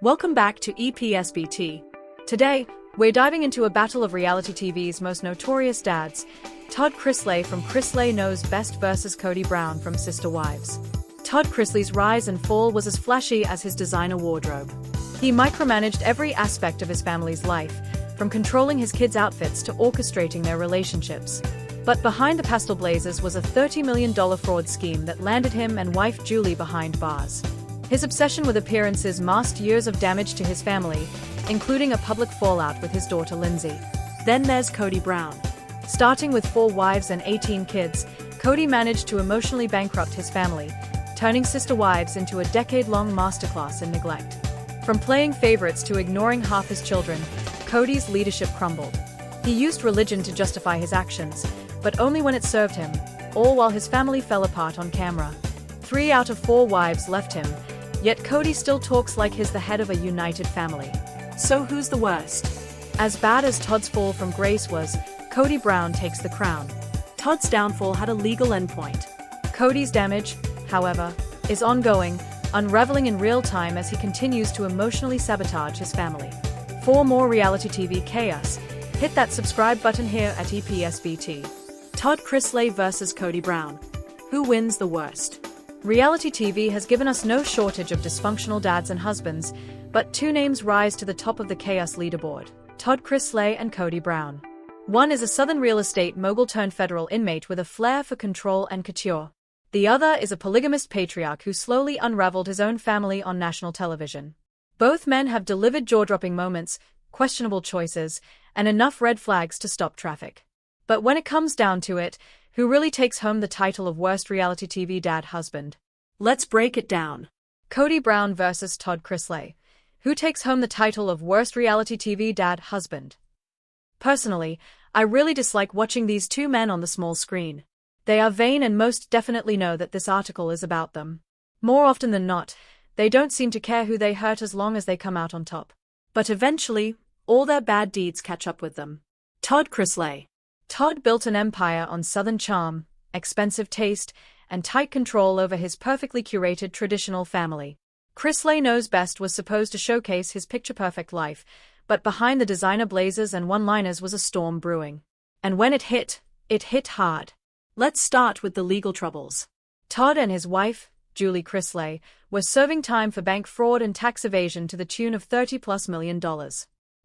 Welcome back to EPSBT. Today, we're diving into a battle of reality TV's most notorious dads, Todd Chrisley from Chrisley Knows Best versus Kody Brown from Sister Wives. Todd Chrisley's rise and fall was as flashy as his designer wardrobe. He micromanaged every aspect of his family's life, from controlling his kids' outfits to orchestrating their relationships. But behind the pastel blazers was a $30 million fraud scheme that landed him and wife Julie behind bars. His obsession with appearances masked years of damage to his family, including a public fallout with his daughter Lindsay. Then there's Kody Brown. Starting with 4 wives and 18 kids, Kody managed to emotionally bankrupt his family, turning Sister Wives into a decade-long masterclass in neglect. From playing favorites to ignoring half his children, Kody's leadership crumbled. He used religion to justify his actions, but only when it served him, all while his family fell apart on camera. 3 out of 4 wives left him, yet Kody still talks like he's the head of a united family. So who's the worst? As bad as Todd's fall from grace was, Kody Brown takes the crown. Todd's downfall had a legal endpoint. Kody's damage, however, is ongoing, unraveling in real time as he continues to emotionally sabotage his family. For more reality TV chaos, hit that subscribe button here at EPSBT. Todd Chrisley versus Kody Brown. Who wins the worst? Reality TV has given us no shortage of dysfunctional dads and husbands, but 2 names rise to the top of the chaos leaderboard: Todd Chrisley and Kody Brown. One is a southern real estate mogul turned federal inmate with a flair for control and couture. The other is a polygamist patriarch who slowly unraveled his own family on national television. Both men have delivered jaw-dropping moments, questionable choices, and enough red flags to stop traffic. But when it comes down to it, who really takes home the title of worst reality TV dad husband? Let's break it down. Kody Brown versus Todd Chrisley. Who takes home the title of worst reality TV dad husband? Personally, I really dislike watching these 2 men on the small screen. They are vain and most definitely know that this article is about them. More often than not, they don't seem to care who they hurt as long as they come out on top. But eventually, all their bad deeds catch up with them. Todd Chrisley. Todd built an empire on southern charm, expensive taste, and tight control over his perfectly curated traditional family. Chrisley Knows Best was supposed to showcase his picture-perfect life, but behind the designer blazers and one-liners was a storm brewing. And when it hit hard. Let's start with the legal troubles. Todd and his wife, Julie Chrisley, were serving time for bank fraud and tax evasion to the tune of $30+ million.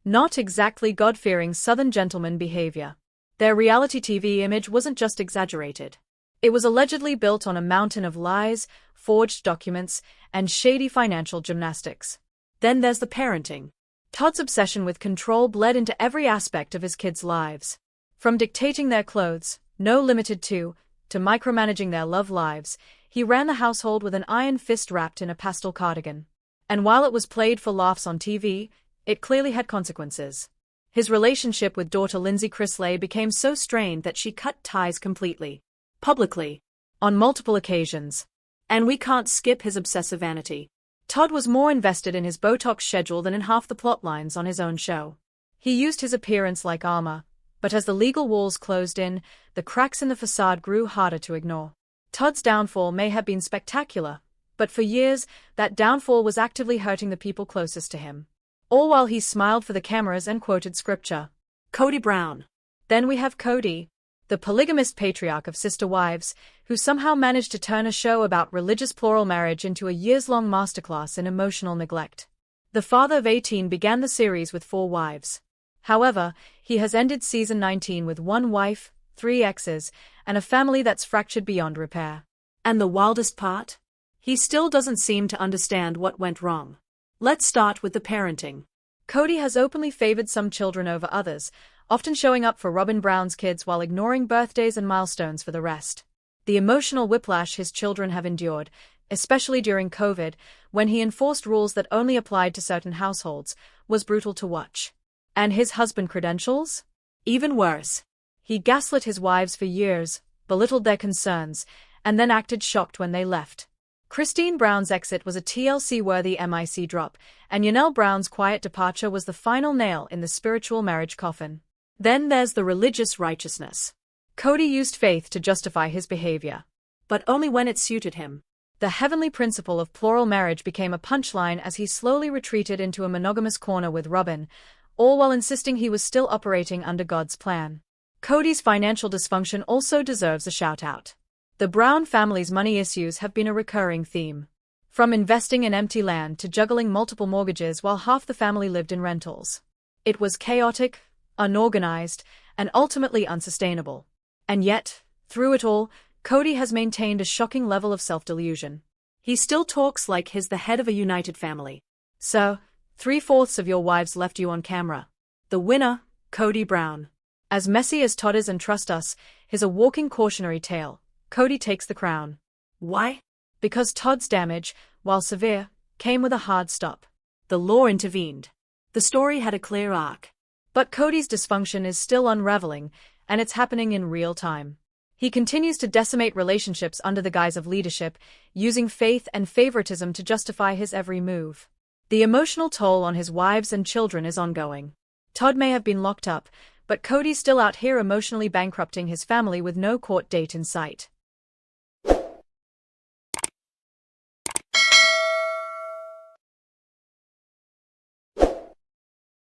Not exactly God-fearing Southern gentleman behavior. Their reality TV image wasn't just exaggerated. It was allegedly built on a mountain of lies, forged documents, and shady financial gymnastics. Then there's the parenting. Todd's obsession with control bled into every aspect of his kids' lives. From dictating their clothes, no limited to micromanaging their love lives, he ran the household with an iron fist wrapped in a pastel cardigan. And while it was played for laughs on TV, it clearly had consequences. His relationship with daughter Lindsay Chrisley became so strained that she cut ties completely. Publicly. On multiple occasions. And we can't skip his obsessive vanity. Todd was more invested in his Botox schedule than in half the plot lines on his own show. He used his appearance like armor, but as the legal walls closed in, the cracks in the facade grew harder to ignore. Todd's downfall may have been spectacular, but for years, that downfall was actively hurting the people closest to him. All while he smiled for the cameras and quoted scripture. Kody Brown. Then we have Kody, the polygamist patriarch of Sister Wives, who somehow managed to turn a show about religious plural marriage into a years-long masterclass in emotional neglect. The father of 18 began the series with 4 wives. However, he has ended season 19 with 1 wife, 3 exes, and a family that's fractured beyond repair. And the wildest part? He still doesn't seem to understand what went wrong. Let's start with the parenting. Kody has openly favored some children over others, often showing up for Robyn Brown's kids while ignoring birthdays and milestones for the rest. The emotional whiplash his children have endured, especially during COVID, when he enforced rules that only applied to certain households, was brutal to watch. And his husband credentials? Even worse. He gaslit his wives for years, belittled their concerns, and then acted shocked when they left. Christine Brown's exit was a TLC-worthy MIC drop, and Yanelle Brown's quiet departure was the final nail in the spiritual marriage coffin. Then there's the religious righteousness. Kody used faith to justify his behavior. But only when it suited him. The heavenly principle of plural marriage became a punchline as he slowly retreated into a monogamous corner with Robyn, all while insisting he was still operating under God's plan. Kody's financial dysfunction also deserves a shout-out. The Brown family's money issues have been a recurring theme. From investing in empty land to juggling multiple mortgages while half the family lived in rentals. It was chaotic, unorganized, and ultimately unsustainable. And yet, through it all, Kody has maintained a shocking level of self-delusion. He still talks like he's the head of a united family. So, 3/4 of your wives left you on camera. The winner, Kody Brown. As messy as Todd is and trust us, he's a walking cautionary tale. Kody takes the crown. Why? Because Todd's damage, while severe, came with a hard stop. The law intervened. The story had a clear arc. But Kody's dysfunction is still unraveling, and it's happening in real time. He continues to decimate relationships under the guise of leadership, using faith and favoritism to justify his every move. The emotional toll on his wives and children is ongoing. Todd may have been locked up, but Kody's still out here emotionally bankrupting his family with no court date in sight.